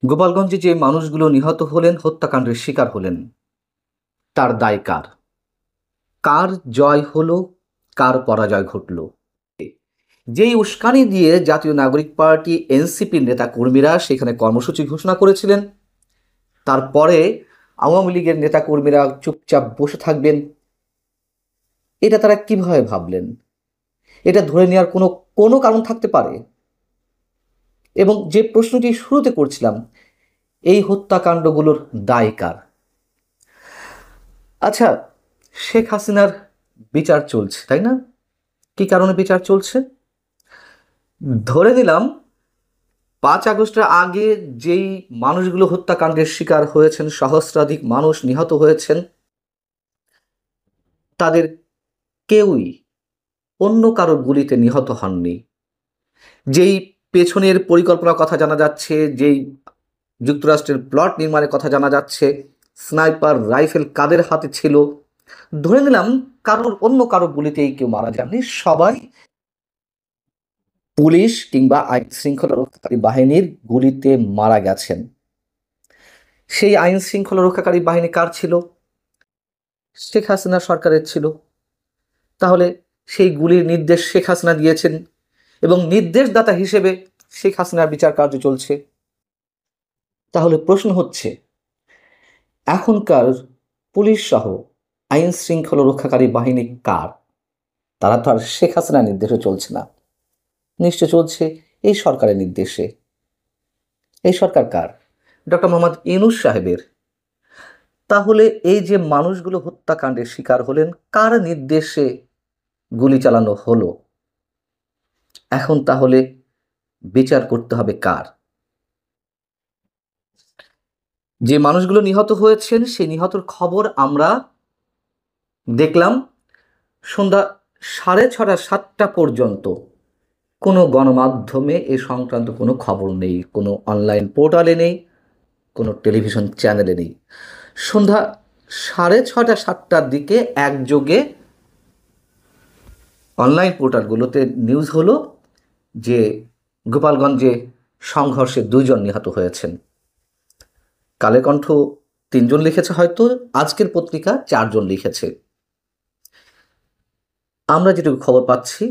গোপালগঞ্জে যে মানুষগুলো নিহত হলেন, হত্যাকাণ্ডের শিকার হলেন, তার দায় কার? কার জয় হলো, কার পরাজয় ঘটল? যেই উস্কানি দিয়ে জাতীয় নাগরিক পার্টি এনসিপির নেতা কর্মীরা সেখানে কর্মসূচি ঘোষণা করেছিলেন, তারপরে আওয়ামী লীগের নেতা কর্মীরা চুপচাপ বসে থাকবেন, এটা তারা কিভাবে ভাবলেন? এটা ধরে নেওয়ার কোনো কোনো কারণ থাকতে পারে? এবং যে প্রশ্নটি শুরুতে করছিলাম, এই হত্যাকাণ্ডগুলোর দায় কার? আচ্ছা, শেখ হাসিনার বিচার চলছে, তাই না? কি কারণে বিচার চলছে? ধরে নিলাম 5 আগস্টের আগে যেই মানুষগুলো হত্যাকাণ্ডের শিকার হয়েছেন, সহস্রাধিক মানুষ নিহত হয়েছেন, তাদের কেউই অন্য কারো গুলিতে নিহত হননি। যেই পেছনের পরিকল্পনার কথা জানা যাচ্ছে, যেই যুক্তরাষ্ট্রের প্লট নির্মাণের কথা জানা যাচ্ছে, স্নাইপার রাইফেল কাদের হাতে ছিল, ধরে নিলাম অন্য কারো গুলিতেই কেউ মারা যাননি, সবাই পুলিশ কিংবা আইন শৃঙ্খলা রক্ষাকারী বাহিনীর গুলিতে মারা গেছেন। সেই আইন শৃঙ্খলা রক্ষাকারী বাহিনী কার ছিল? শেখ হাসিনা সরকারের ছিল। তাহলে সেই গুলির নির্দেশ শেখ হাসিনা দিয়েছেন এবং নির্দেশদাতা হিসেবে শেখ হাসিনার বিচার কার্য চলছে। তাহলে প্রশ্ন হচ্ছে, এখনকার পুলিশ সহ আইন শৃঙ্খলা রক্ষাকারী বাহিনী কার? তারা তো আর শেখ হাসিনার নির্দেশে চলছে না, নিশ্চয় চলছে এই সরকারের নির্দেশে। এই সরকার কার? ডক্টর মোহাম্মদ ইউনূস সাহেবের। তাহলে এই যে মানুষগুলো হত্যাকাণ্ডের শিকার হলেন, কার নির্দেশে গুলি চালানো হলো? এখন তাহলে বিচার করতে হবে কার? যে মানুষগুলো নিহত হয়েছেন সেই নিহতর খবর আমরা দেখলাম সন্ধ্যা 6:30 7টা পর্যন্ত কোনো গণমাধ্যমে এ সংক্রান্ত কোনো খবর নেই, কোনো অনলাইন পোর্টালে নেই, কোনো টেলিভিশন চ্যানেলে নেই। সন্ধ্যা 6:30 7টার দিকে একযোগে অনলাইন পোর্টালগুলোতে নিউজ হলো যে গোপালগঞ্জে সংঘর্ষে 2 জন নিহত হয়েছেন। কালের কণ্ঠ 3 জন লিখেছে, হয়তো আজকের পত্রিকা 4 জন লিখেছে। আমরা যেটুকু খবর পাচ্ছি,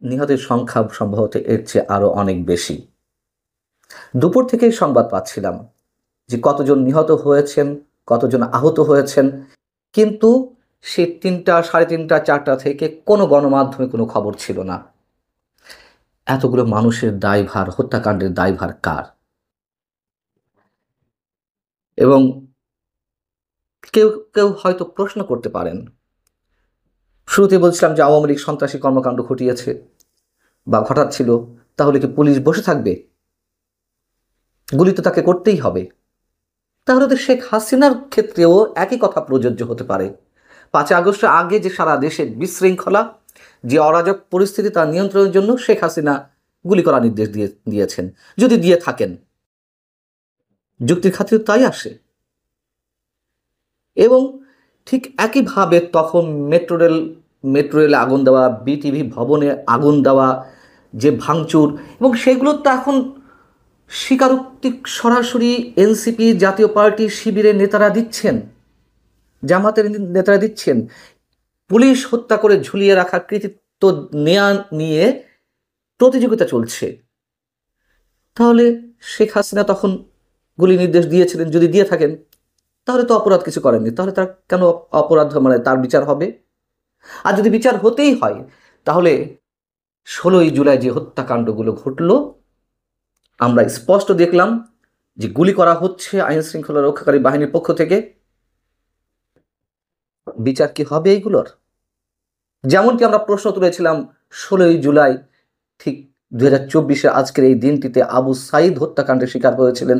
নিহতের সংখ্যা সম্ভবত এর চেয়ে আরো অনেক বেশি। দুপুর থেকেই সংবাদ পাচ্ছিলাম যে কতজন নিহত হয়েছেন, কতজন আহত হয়েছেন, কিন্তু সে 3টা 3:30 4টা থেকে কোনো গণমাধ্যমে কোনো খবর ছিল না। এতগুলো মানুষের দায়ভার, হত্যাকাণ্ডের দায়ভার কার? এবং কেউ কেউ হয়তো প্রশ্ন করতে পারেন, শুরুতে বলছিলাম যে আওয়ামী লীগ সন্ত্রাসী কর্মকাণ্ড ঘটিয়েছে বা ঘটাচ্ছিল, তাহলে কি পুলিশ বসে থাকবে? গুলি তো তাকে করতেই হবে। তাহলে তো শেখ হাসিনার ক্ষেত্রেও একই কথা প্রযোজ্য হতে পারে। 5 আগস্টের আগে যে সারা দেশে বিশৃঙ্খলা, যে অরাজক পরিস্থিতি, তার নিয়ন্ত্রণের জন্য শেখ হাসিনা গুলি করার নির্দেশ দিয়েছেন। যদি দিয়ে থাকেন, যুক্তির খাতিরে তাই আসে। এবং ঠিক একইভাবে তখন মেট্রো রেলে আগুন দেওয়া, বিটিভি ভবনে আগুন দেওয়া, যে ভাঙচুর, এবং সেগুলো তো এখন স্বীকারোক্তি সরাসরি এনসিপি, জাতীয় পার্টি, শিবিরের নেতারা দিচ্ছেন, জামাতের নেতারা দিচ্ছেন। পুলিশ হত্যা করে ঝুলিয়ে রাখার কৃতিত্ব নেয়া নিয়ে প্রতিযোগিতা চলছে। তাহলে শেখ হাসিনা তখন গুলি নির্দেশ দিয়েছিলেন, যদি দিয়ে থাকেন তাহলে তো অপরাধ কিছু করেননি, তাহলে তার কেন অপরাধ, মানে তার বিচার হবে? আর যদি বিচার হতেই হয়, তাহলে 16ই জুলাই যে হত্যাকাণ্ডগুলো ঘটল, আমরা স্পষ্ট দেখলাম যে গুলি করা হচ্ছে আইন শৃঙ্খলা রক্ষাকারী বাহিনীর পক্ষ থেকে। বিচার কি হবে এইগুলোর? যেমনটি আমরা প্রশ্ন তুলেছিলাম 16ই জুলাই, ঠিক 2024-এ আজকের এই দিনটিতে আবু সাইদ হত্যাকাণ্ডের শিকার হয়েছিলেন,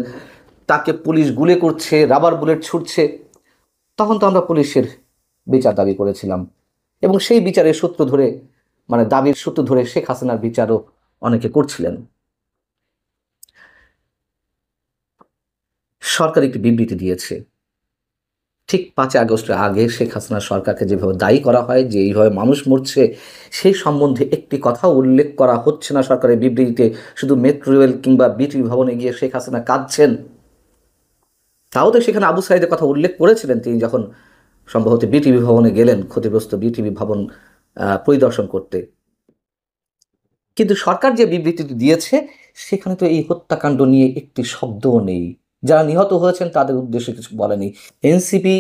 তাকে পুলিশ গুলি করছে, রাবার বুলেট ছুটছে, তখন তো আমরা পুলিশের বিচার দাবি করেছিলাম। এবং সেই বিচারের সূত্র ধরে, মানে দাবির সূত্র ধরে শেখ হাসিনার বিচারও অনেকে করছিলেন। সরকার একটি বিবৃতি দিয়েছে, ঠিক 5 আগস্টের আগে শেখ হাসিনা সরকারকে যেভাবে দায়ী করা হয় যে এইভাবে মানুষ মরছে, সেই সম্বন্ধে একটি কথা উল্লেখ করা হচ্ছে না সরকারের বিবৃতিতে। শুধু মেট্রো রেল কিংবা বিটিভি ভবনে গিয়ে শেখ হাসিনা কাঁদছেন, তাও তো সেখানে আবু সাইদের কথা উল্লেখ করেছিলেন তিনি যখন সম্ভবত বিটিভি ভবনে গেলেন ক্ষতিগ্রস্ত বিটিভি ভবন পরিদর্শন করতে। কিন্তু সরকার যে বিবৃতিটি দিয়েছে সেখানে তো এই হত্যাকাণ্ড নিয়ে একটি শব্দও নেই, যারা নিহত হয়েছেন তাদের উদ্দেশ্যে কিছু বলেনি। এনসিপি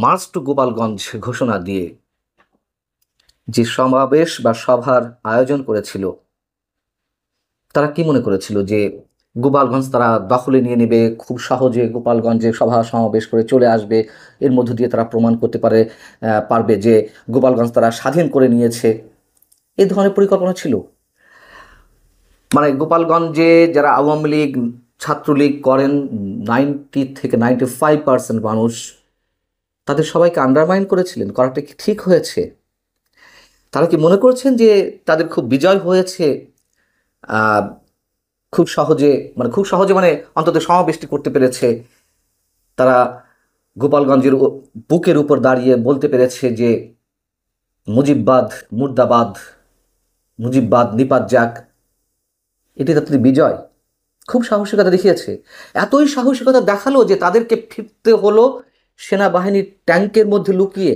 মার্চ টু গোপালগঞ্জ ঘোষণা দিয়ে যে সমাবেশ বা সভার আয়োজন করেছিল, তারা কি মনে করেছিল যে গোপালগঞ্জ তারা দখলে নিয়ে নেবে, খুব সহজে গোপালগঞ্জে সভা সমাবেশ করে চলে আসবে, এর মধ্য দিয়ে তারা প্রমাণ করতে পারবে যে গোপালগঞ্জ তারা স্বাধীন করে নিয়েছে? এই ধরনের পরিকল্পনা ছিল? মানে গোপালগঞ্জে যারা আওয়ামী লীগ ছাত্রলীগ করেন 90 থেকে 95% মানুষ, তাদের সবাইকে আন্ডারমাইন করেছিলেন, করাটা কি ঠিক হয়েছে? তারা কি মনে করছেন যে তাদের খুব বিজয় হয়েছে, আহ, খুব সহজে মানে অন্তত সমাবেশটি করতে পেরেছে, তারা গোপালগঞ্জের বুকের উপর দাঁড়িয়ে বলতে পেরেছে যে মুজিববাদ মুর্দাবাদ, মুজিববাদ নিপাত যাক, এটি তাদের বিজয়? খুব সাহসিকতা দেখিয়েছে। এতই সাহসিকতা দেখালো যে তাদেরকে ফিরতে হলো সেনাবাহিনীর ট্যাঙ্কের মধ্যে লুকিয়ে।